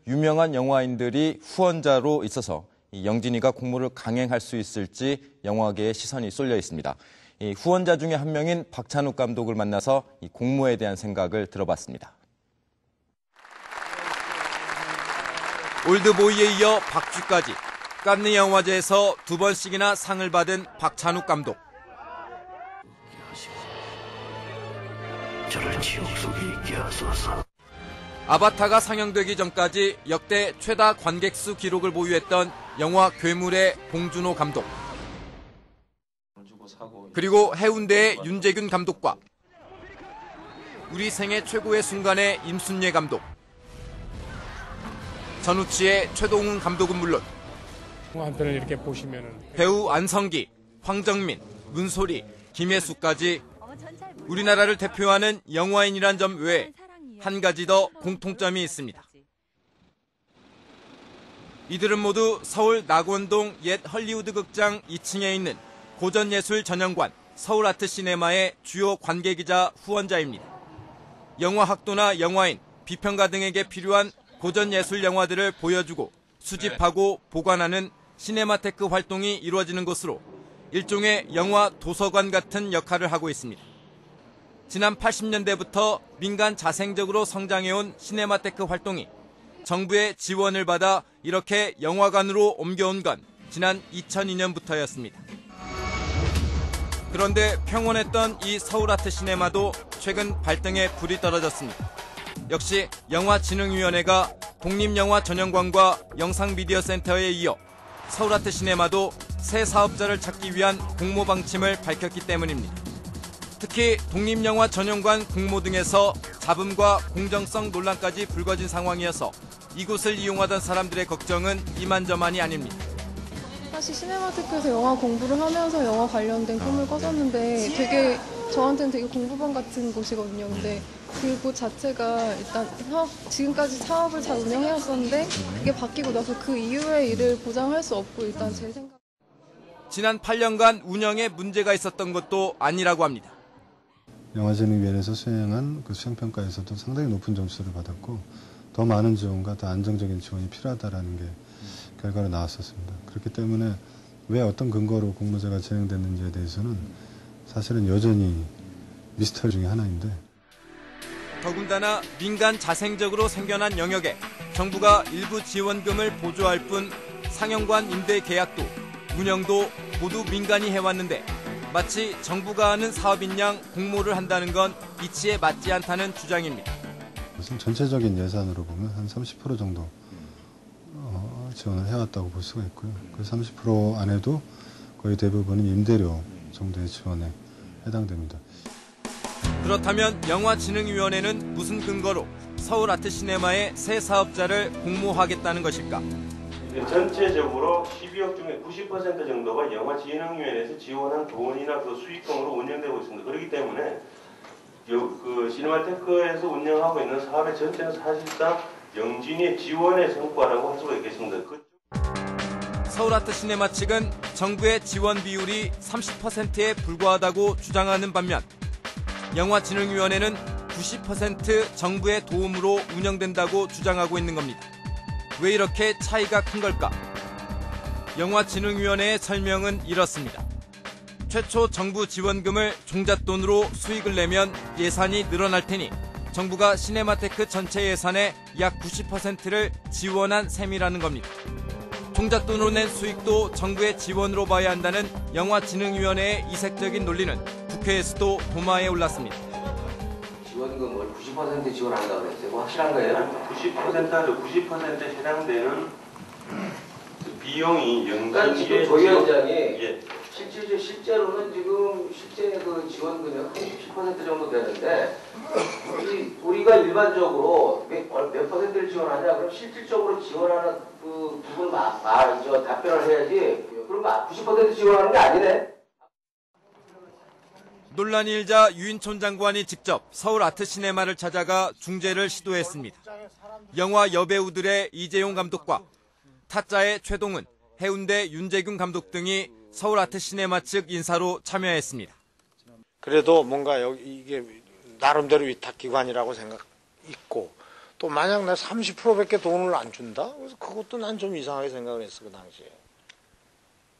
유명한 영화인들이 후원자로 있어서 영진이가 공모를 강행할 수 있을지 영화계의 시선이 쏠려 있습니다. 이 후원자 중에 한 명인 박찬욱 감독을 만나서 이 공모에 대한 생각을 들어봤습니다. 올드보이에 이어 박쥐까지 칸느 영화제에서 2번씩이나 상을 받은 박찬욱 감독. 저를 지옥 속에 있게 하소서. 아바타가 상영되기 전까지 역대 최다 관객수 기록을 보유했던 영화 괴물의 봉준호 감독. 그리고 해운대의 윤재균 감독과 우리 생애 최고의 순간의 임순례 감독. 전우치의 최동훈 감독은 물론 한편을 이렇게 보시면은 배우 안성기, 황정민, 문소리, 김혜수까지 우리나라를 대표하는 영화인이란 점 외에 한 가지 더 공통점이 있습니다. 이들은 모두 서울 낙원동 옛 헐리우드 극장 2층에 있는 고전예술전용관 서울아트시네마의 주요 관계기자 후원자입니다. 영화학도나 영화인, 비평가 등에게 필요한 고전예술 영화들을 보여주고 수집하고 보관하는 시네마테크 활동이 이루어지는 곳으로 일종의 영화 도서관 같은 역할을 하고 있습니다. 지난 80년대부터 민간 자생적으로 성장해온 시네마테크 활동이 정부의 지원을 받아 이렇게 영화관으로 옮겨온 건 지난 2002년부터였습니다. 그런데 평온했던 이 서울아트시네마도 최근 발등에 불이 떨어졌습니다. 역시 영화진흥위원회가 독립영화전용관과 영상미디어센터에 이어 서울아트시네마도 새 사업자를 찾기 위한 공모 방침을 밝혔기 때문입니다. 특히 독립영화전용관 공모 등에서 잡음과 공정성 논란까지 불거진 상황이어서 이곳을 이용하던 사람들의 걱정은 이만저만이 아닙니다. 사실 시네마테크에서 영화 공부를 하면서 영화 관련된 꿈을 꿨었는데 되게 저한테는 되게 공부방 같은 곳이거든요. 근데 그곳 자체가 일단 지금까지 사업을 잘 운영해왔었는데 그게 바뀌고 나서 그 이후의 일을 보장할 수 없고 일단 제 생각. 지난 8년간 운영에 문제가 있었던 것도 아니라고 합니다. 영화진흥위원회에서 수행한 그 수행평가에서도 상당히 높은 점수를 받았고 더 많은 지원과 더 안정적인 지원이 필요하다는 게 결과로 나왔었습니다. 그렇기 때문에 왜 어떤 근거로 공모제가 진행됐는지에 대해서는 사실은 여전히 미스터리 중에 하나인데 더군다나 민간 자생적으로 생겨난 영역에 정부가 일부 지원금을 보조할 뿐 상영관 임대 계약도 운영도 모두 민간이 해왔는데 마치 정부가 하는 사업인 양 공모를 한다는 건 이치에 맞지 않다는 주장입니다. 전체적인 예산으로 보면 한 30% 정도 지원을 해왔다고 볼 수가 있고요. 그 30% 안에도 거의 대부분은 임대료 정도의 지원에 해당됩니다. 그렇다면 영화진흥위원회는 무슨 근거로 서울아트시네마의 새 사업자를 공모하겠다는 것일까? 전체적으로 12억 중에 90% 정도가 영화진흥위원회에서 지원한 돈이나 그 수익금으로 운영되고 있습니다. 그렇기 때문에 그 시네마테크에서 운영하고 있는 사업의 전체는 사실상 영진이의 지원의 성과라고 할 수가 있겠습니다. 서울아트시네마 측은 정부의 지원 비율이 30%에 불과하다고 주장하는 반면 영화진흥위원회는 90% 정부의 도움으로 운영된다고 주장하고 있는 겁니다. 왜 이렇게 차이가 큰 걸까? 영화진흥위원회의 설명은 이렇습니다. 최초 정부 지원금을 종잣돈으로 수익을 내면 예산이 늘어날 테니 정부가 시네마테크 전체 예산의 약 90%를 지원한 셈이라는 겁니다. 종잣돈으로 낸 수익도 정부의 지원으로 봐야 한다는 영화진흥위원회의 이색적인 논리는 국회에서도 도마에 올랐습니다. 지원금을 90% 지원한다고 그랬어요. 뭐 확실한 거예요? 90%에 해당되는 비용이 영진이의 지금 조 위원장이 실제로는 지금 실제 그 지원 금액 10% 정도 되는데 우리가 일반적으로 몇 퍼센트를 지원하냐? 그럼 실질적으로 지원하는 그 부분 답변을 해야지. 그럼 90% 지원하는 게 아니네. 논란이 일자 유인촌 장관이 직접 서울아트시네마를 찾아가 중재를 시도했습니다. 영화 여배우들의 이재용 감독과 타짜의 최동훈, 해운대 윤재균 감독 등이 서울아트시네마 측 인사로 참여했습니다. 그래도 뭔가 이게 나름대로 위탁기관이라고 생각 있고 또 만약 내 30%밖에 돈을 안 준다? 그래서 그것도 난 좀 이상하게 생각을 했어, 그 당시에.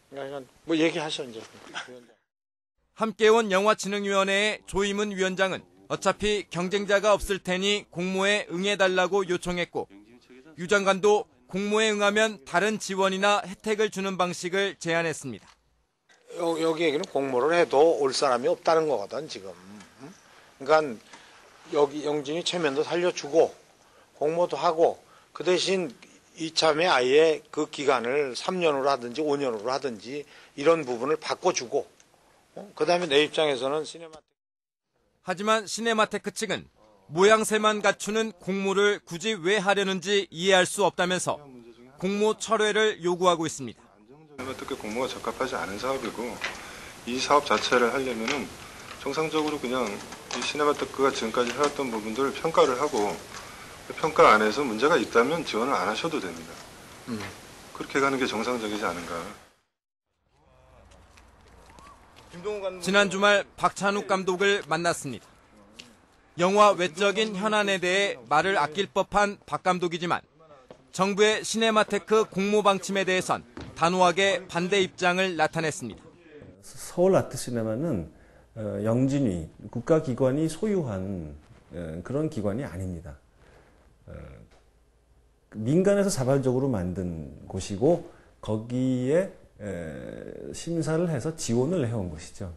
그러니까 뭐 얘기하셔, 이제. 함께 온 영화진흥위원회의 조임은 위원장은 어차피 경쟁자가 없을 테니 공모에 응해달라고 요청했고, 유 장관도 공모에 응하면 다른 지원이나 혜택을 주는 방식을 제안했습니다. 여기 얘기는 공모를 해도 올 사람이 없다는 거거든, 지금. 그러니까 여기 영진이 체면도 살려주고 공모도 하고 그 대신 이참에 아예 그 기간을 3년으로 하든지 5년으로 하든지 이런 부분을 바꿔주고 그 다음에 내 입장에서는 시네마테크. 하지만 시네마테크 측은 모양새만 갖추는 공모를 굳이 왜 하려는지 이해할 수 없다면서 공모 철회를 요구하고 있습니다. 시네마테크 공모가 적합하지 않은 사업이고 이 사업 자체를 하려면은 정상적으로 그냥 이 시네마테크가 지금까지 해왔던 부분들을 평가를 하고 그 평가 안에서 문제가 있다면 지원을 안 하셔도 됩니다. 그렇게 가는 게 정상적이지 않은가. 지난 주말 박찬욱 감독을 만났습니다. 영화 외적인 현안에 대해 말을 아낄 법한 박 감독이지만 정부의 시네마테크 공모 방침에 대해선 단호하게 반대 입장을 나타냈습니다. 서울 아트시네마는 영진위, 국가기관이 소유한 그런 기관이 아닙니다. 민간에서 자발적으로 만든 곳이고 거기에 심사를 해서 지원을 해온 것이죠.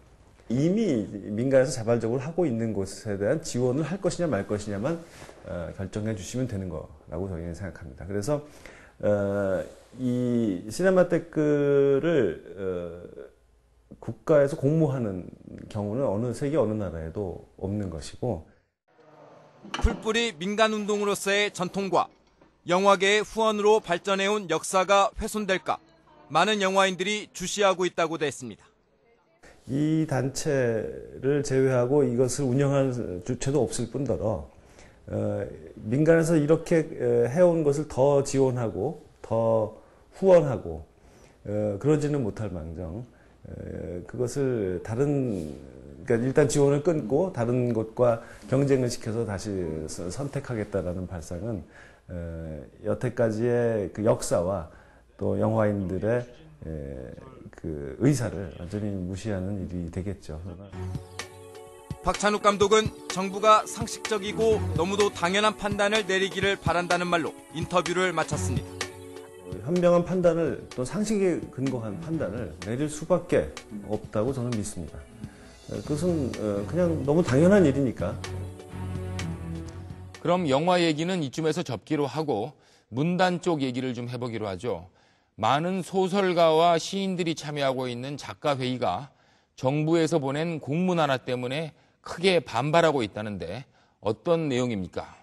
이미 민간에서 자발적으로 하고 있는 곳에 대한 지원을 할 것이냐 말 것이냐만 결정해 주시면 되는 거라고 저희는 생각합니다. 그래서 이 시네마테크를 국가에서 공모하는 경우는 세계 어느 나라에도 없는 것이고, 풀뿌리 민간운동으로서의 전통과 영화계의 후원으로 발전해온 역사가 훼손될까 많은 영화인들이 주시하고 있다고도 했습니다. 이 단체를 제외하고 이것을 운영할 주체도 없을 뿐더러 민간에서 이렇게 해온 것을 더 지원하고 더 후원하고 그러지는 못할 망정 그것을 그러니까 일단 지원을 끊고 다른 곳과 경쟁을 시켜서 다시 선택하겠다라는 발상은 여태까지의 그 역사와 또 영화인들의 그 의사를 완전히 무시하는 일이 되겠죠. 박찬욱 감독은 정부가 상식적이고 너무도 당연한 판단을 내리기를 바란다는 말로 인터뷰를 마쳤습니다. 현명한 판단을 또 상식에 근거한 판단을 내릴 수밖에 없다고 저는 믿습니다. 그것은 그냥 너무 당연한 일이니까. 그럼 영화 얘기는 이쯤에서 접기로 하고 문단 쪽 얘기를 좀 해보기로 하죠. 많은 소설가와 시인들이 참여하고 있는 작가회의가 정부에서 보낸 공문 하나 때문에 크게 반발하고 있다는데 어떤 내용입니까?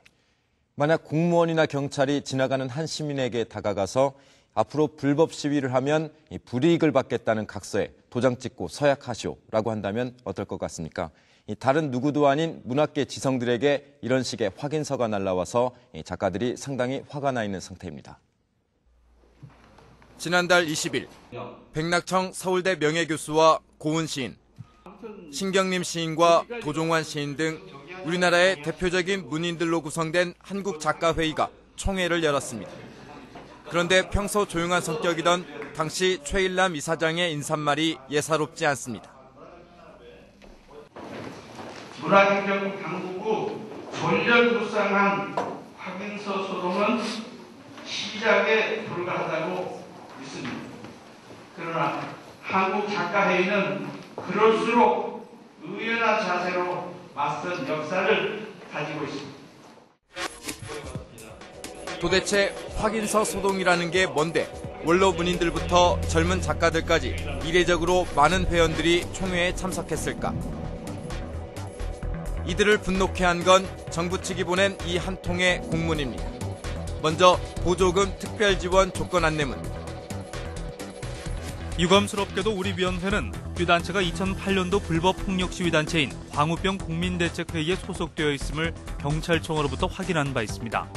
만약 공무원이나 경찰이 지나가는 한 시민에게 다가가서 앞으로 불법 시위를 하면 불이익을 받겠다는 각서에 도장 찍고 서약하시오라고 한다면 어떨 것 같습니까? 다른 누구도 아닌 문학계 지성들에게 이런 식의 확인서가 날라와서 작가들이 상당히 화가 나 있는 상태입니다. 지난달 20일 백낙청 서울대 명예교수와 고은 시인, 신경림 시인과 도종환 시인 등 우리나라의 대표적인 문인들로 구성된 한국작가회의가 총회를 열었습니다. 그런데 평소 조용한 성격이던 당시 최일남 이사장의 인사말이 예사롭지 않습니다. 문화행정 당국의 전렬부상한 확인서 소동은 시작에 불과하다고 믿습니다. 그러나 한국작가회의는 그럴수록 의연한 자세로 맞선 역사를 가지고 있습니다. 도대체 확인서 소동이라는 게 뭔데 원로 문인들부터 젊은 작가들까지 이례적으로 많은 회원들이 총회에 참석했을까? 이들을 분노케 한 건 정부 측이 보낸 이 한 통의 공문입니다. 먼저 보조금 특별지원 조건 안내문. 유감스럽게도 우리 위원회는 이 단체가 2008년도 불법 폭력 시위 단체인 광우병 국민대책회의에 소속되어 있음을 경찰청으로부터 확인한 바 있습니다.